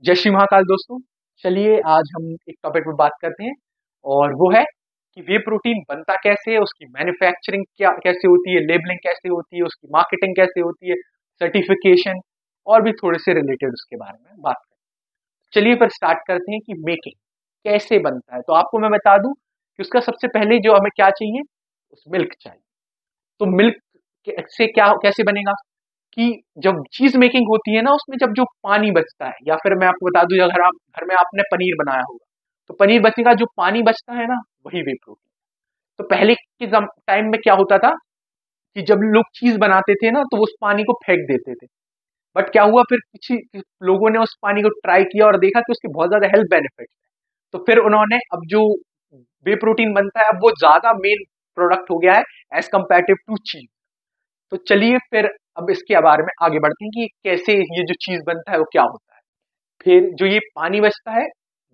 जय श्री महाकाल दोस्तों। चलिए आज हम एक टॉपिक पर बात करते हैं और वो है कि वे प्रोटीन बनता कैसे है, उसकी मैन्युफैक्चरिंग क्या कैसे होती है, लेबलिंग कैसे होती है, उसकी मार्केटिंग कैसे होती है, सर्टिफिकेशन और भी थोड़े से रिलेटेड उसके बारे में बात करें। चलिए फिर स्टार्ट करते हैं कि मेकिंग कैसे बनता है। तो आपको मैं बता दूं कि उसका सबसे पहले जो हमें क्या चाहिए, उस मिल्क चाहिए। तो मिल्क से क्या कैसे बनेगा कि जब चीज मेकिंग होती है ना, उसमें जब जो पानी बचता है, या फिर मैं आपको बता दूं अगर आप घर में आपने पनीर बनाया होगा तो पनीर बचने का जो पानी बचता है ना, वही वे प्रोटीन। तो पहले के टाइम में क्या होता था कि जब लोग चीज बनाते थे ना, तो वो उस पानी को फेंक देते थे। बट क्या हुआ, फिर किसी लोगों ने उस पानी को ट्राई किया और देखा कि उसके बहुत ज्यादा हेल्थ बेनिफिट है। तो फिर उन्होंने अब जो वे प्रोटीन बनता है, अब वो ज्यादा मेन प्रोडक्ट हो गया है एज कम्पेरेटिव टू चीज। तो चलिए फिर अब इसके बारे में आगे बढ़ते हैं कि कैसे ये जो चीज बनता है वो क्या होता है। फिर जो ये पानी बचता है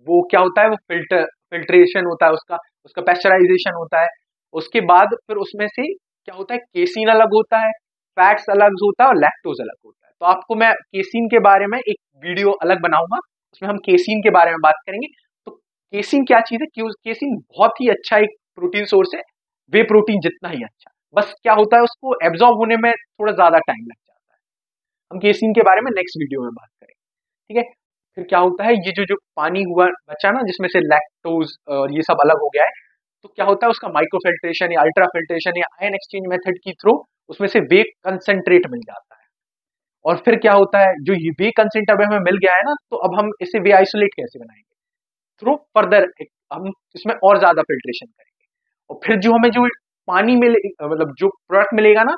वो क्या होता है, वो फिल्ट्रेशन होता है उसका, उसका पेस्चराइजेशन होता है। उसके बाद फिर उसमें से क्या होता है, केसीन अलग होता है, फैट्स अलग होता है और लैक्टोज अलग होता है। तो आपको मैं केसीन के बारे में एक वीडियो अलग बनाऊंगा, उसमें हम केसीन के बारे में बात करेंगे। तो केसीन क्या चीज है, केसीन बहुत ही अच्छा एक प्रोटीन सोर्स है, वे प्रोटीन जितना ही अच्छा। बस क्या होता है, उसको एब्जॉर्ब होने में थोड़ा ज्यादा टाइम लग जाता है। हम केसीन के बारे में नेक्स्ट वीडियो में बात करेंगे, ठीक है। फिर क्या होता है, ये जो जो पानी हुआ बचा ना, जिसमें से लैक्टोज और ये सब अलग हो गया है, तो क्या होता है उसका माइक्रो फिल्ट्रेशन या अल्ट्रा फिल्ट्रेशन या आयन एक्सचेंज मेथड के थ्रू उसमें से वे कंसंट्रेट मिल जाता है। और फिर क्या होता है, जो ये वे कंसेंट अब हमें मिल गया है ना, तो अब हम इसे वे आइसोलेट कैसे बनाएंगे, थ्रू फर्दर हम इसमें और ज्यादा फिल्ट्रेशन करेंगे। और फिर जो हमें जो पानी मिले, मतलब जो प्रोडक्ट मिलेगा ना,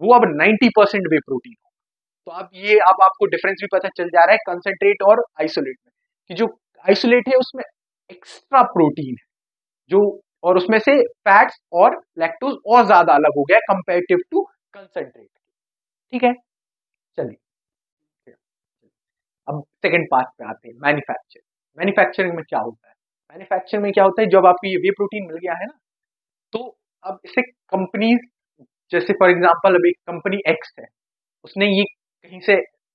वो अब 90% वे प्रोटीन। तो अब ये अब आपको डिफरेंस भी पता चल जा रहा है कंसंट्रेट और आइसोलेट में, कि जो आइसोलेट है उसमें एक्स्ट्रा प्रोटीन है, जो और उसमें से फैट्स और लैक्टोज और ज्यादा अलग हो गया कंपेरेटिव टू कंसंट्रेट। ठीक है, चलिए अब सेकंड पार्ट पे आते हैं, मैन्युफैक्चरिंग। मैन्युफैक्चरिंग में क्या होता है, मैन्युफैक्चरिंग में क्या होता है, जब आपको ये वे प्रोटीन मिल गया है ना, तो अब इसे कंपनी, जैसे फॉर एग्जांपल अब एक कंपनी एक्स है, उसने ये कहीं से,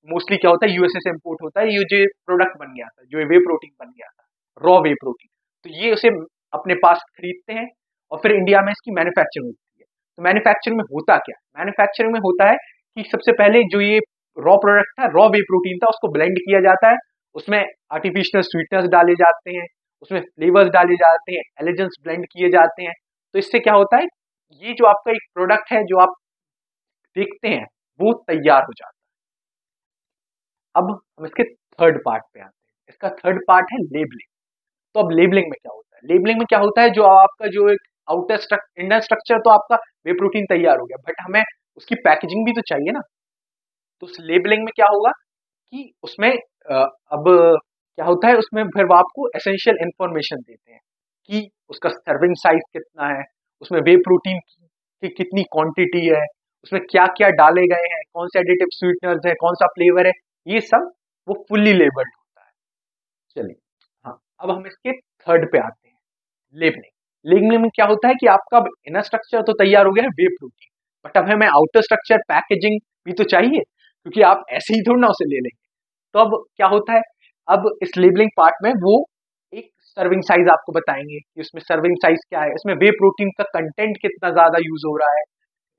मोस्टली क्या होता है यूएसए से इंपोर्ट होता है, ये जो प्रोडक्ट बन गया था, जो वे प्रोटीन बन गया था, रॉ वे प्रोटीन। तो ये उसे अपने पास खरीदते हैं और फिर इंडिया में इसकी मैन्युफैक्चरिंग होती है। तो मैन्युफैक्चरिंग में होता क्या है, मैन्युफैक्चरिंग में होता है कि सबसे पहले जो ये रॉ प्रोडक्ट था, रॉ वे प्रोटीन था, उसको ब्लेंड किया जाता है। उसमें आर्टिफिशियल स्वीटनर्स डाले जाते हैं, उसमें फ्लेवर्स डाले जाते हैं, एलिजेंस ब्लेंड किए जाते हैं। तो इससे क्या होता है, ये जो आपका एक प्रोडक्ट है जो आप देखते हैं, वो तैयार हो जाता है। अब हम इसके थर्ड पार्ट पे आते हैं, इसका थर्ड पार्ट है लेबलिंग। तो अब लेबलिंग में क्या होता है, लेबलिंग में क्या होता है, जो आपका जो एक आउटर स्ट्रक्चर, इनर स्ट्रक्चर तो आपका वे प्रोटीन तैयार हो गया, बट हमें उसकी पैकेजिंग भी तो चाहिए ना। तो उस लेबलिंग में क्या होगा कि उसमें अब क्या होता है, उसमें फिर वो आपको एसेंशियल इंफॉर्मेशन देते हैं कि उसका सर्विंग साइज कितना है, उसमें वे प्रोटीन की कितनी क्वांटिटी है, उसमें क्या क्या डाले गए हैं, कौन से एडिटिव स्वीटनर्स है, कौन सा फ्लेवर है, ये सब वो फुल्ली लेबल्ड होता है। चलिए, हाँ, अब हम इसके थर्ड पे आते हैं, लेबलिंग। लेबलिंग में क्या होता है कि आपका इनर स्ट्रक्चर तो तैयार हो गया है वे प्रोटीन, बट अब हमें आउटर स्ट्रक्चर पैकेजिंग भी तो चाहिए, क्योंकि आप ऐसे ही थोड़ा ना उसे ले लेंगे। तो अब क्या होता है, अब इस लेबलिंग पार्ट में वो एक सर्विंग साइज आपको बताएंगे कि उसमें सर्विंग साइज क्या है, इसमें वे प्रोटीन का कंटेंट कितना ज्यादा यूज हो रहा है,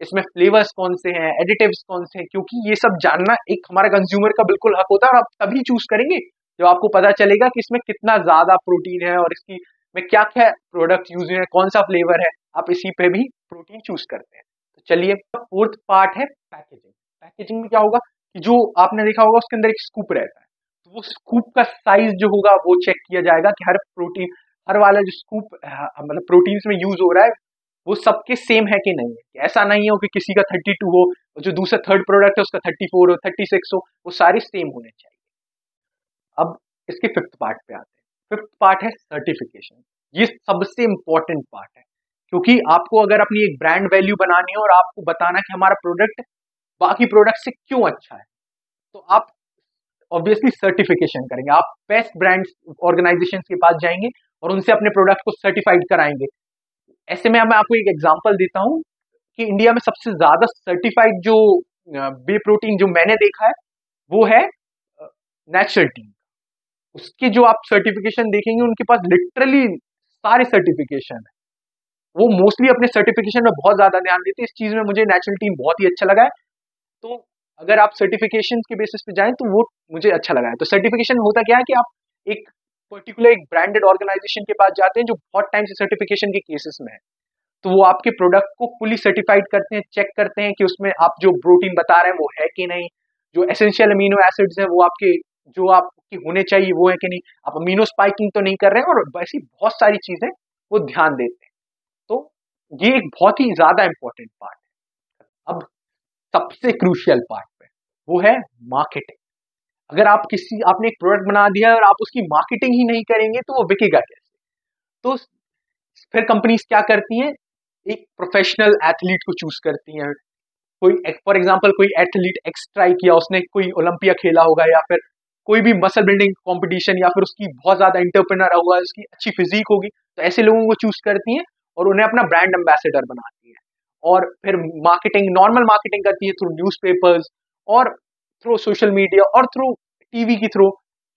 इसमें फ्लेवर्स कौन से हैं, एडिटिव्स कौन से हैं, क्योंकि ये सब जानना एक हमारा कंज्यूमर का बिल्कुल हक होता है। और आप तभी चूज करेंगे जब आपको पता चलेगा कि इसमें कितना ज्यादा प्रोटीन है और इसकी में क्या क्या प्रोडक्ट यूज है, कौन सा फ्लेवर है, आप इसी पे भी प्रोटीन चूज करते हैं। तो चलिए, फोर्थ पार्ट है पैकेजिंग। पैकेजिंग में क्या होगा कि जो आपने देखा होगा उसके अंदर एक स्कूप रहता है, तो वो स्कूप का साइज जो होगा वो चेक किया जाएगा कि हर प्रोटीन, हर वाला जो स्कूप मतलब प्रोटीन्स में यूज हो रहा है, वो सबके सेम है कि नहीं है। ऐसा नहीं हो कि किसी का 32 हो और जो दूसरा थर्ड प्रोडक्ट है उसका 34 हो, 36 हो, वो सारे सेम होने चाहिए। अब इसके फिफ्थ पार्ट पे आते हैं, फिफ्थ पार्ट है सर्टिफिकेशन। ये सबसे इंपॉर्टेंट पार्ट है, क्योंकि आपको अगर अपनी एक ब्रांड वैल्यू बनानी है और आपको बताना कि हमारा प्रोडक्ट बाकी प्रोडक्ट से क्यों अच्छा है, तो आप ऑब्वियसली सर्टिफिकेशन करेंगे। आप बेस्ट ब्रांड ऑर्गेनाइजेशन के पास जाएंगे और उनसे अपने प्रोडक्ट को सर्टिफाइड कराएंगे। ऐसे में मैं आपको एक एग्जांपल देता हूँ कि इंडिया में सबसे ज्यादा सर्टिफाइड जो बे प्रोटीन जो मैंने देखा है, वो है नेचुरल टी। उसके जो आप सर्टिफिकेशन देखेंगे उनके पास लिटरली सारे सर्टिफिकेशन है। वो मोस्टली अपने सर्टिफिकेशन में बहुत ज्यादा ध्यान देते हैं। इस चीज में मुझे नेचुरल टीम बहुत ही अच्छा लगा है। तो अगर आप सर्टिफिकेशन के बेसिस पे जाएं तो वो मुझे अच्छा लगा है। तो सर्टिफिकेशन होता क्या है कि आप एक पर्टिकुलर एक ब्रांडेड ऑर्गेनाइजेशन के पास जाते हैं जो बहुत टाइम से सर्टिफिकेशन के केसेस में है। तो वो आपके प्रोडक्ट को फुली सर्टिफाइड करते हैं, चेक करते हैं कि उसमें आप जो प्रोटीन बता रहे हैं वो है कि नहीं, जो एसेंशियल अमीनो एसिड्स हैं वो आपके जो आपके होने चाहिए वो है कि नहीं, आप अमीनो स्पाइकिंग तो नहीं कर रहे हैं, और ऐसी बहुत सारी चीजें वो ध्यान देते हैं। तो ये एक बहुत ही ज्यादा इंपॉर्टेंट पार्ट है। अब सबसे क्रूशियल पार्ट पे वो है मार्केटिंग। अगर आप किसी आपने एक प्रोडक्ट बना दिया और आप उसकी मार्केटिंग ही नहीं करेंगे तो वो बिकेगा कैसे? तो फिर कंपनीज क्या करती हैं, एक प्रोफेशनल एथलीट को चूज करती हैं। कोई फॉर एग्जांपल कोई एथलीट एक्सट्राई किया, उसने कोई ओलंपिया खेला होगा या फिर कोई भी मसल बिल्डिंग कंपटीशन, या फिर उसकी बहुत ज्यादा एंटरप्रेन्योर होगा, उसकी अच्छी फिजिक होगी, तो ऐसे लोगों को चूज करती हैं और उन्हें अपना ब्रांड एम्बेसडर बनाती हैं। और फिर मार्केटिंग, नॉर्मल मार्केटिंग करती है थ्रू न्यूज़पेपर्स और थ्रू सोशल मीडिया और थ्रू टीवी के थ्रू,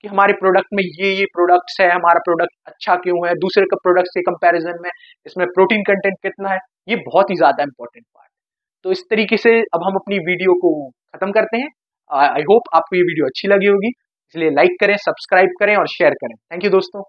कि हमारे प्रोडक्ट में ये प्रोडक्ट्स है, हमारा प्रोडक्ट अच्छा क्यों है दूसरे के प्रोडक्ट से कंपैरिजन में, इसमें प्रोटीन कंटेंट कितना है। ये बहुत ही ज्यादा इंपॉर्टेंट पार्ट। तो इस तरीके से अब हम अपनी वीडियो को खत्म करते हैं। आई होप आपको ये वीडियो अच्छी लगी होगी, इसलिए लाइक करें, सब्सक्राइब करें और शेयर करें। थैंक यू दोस्तों।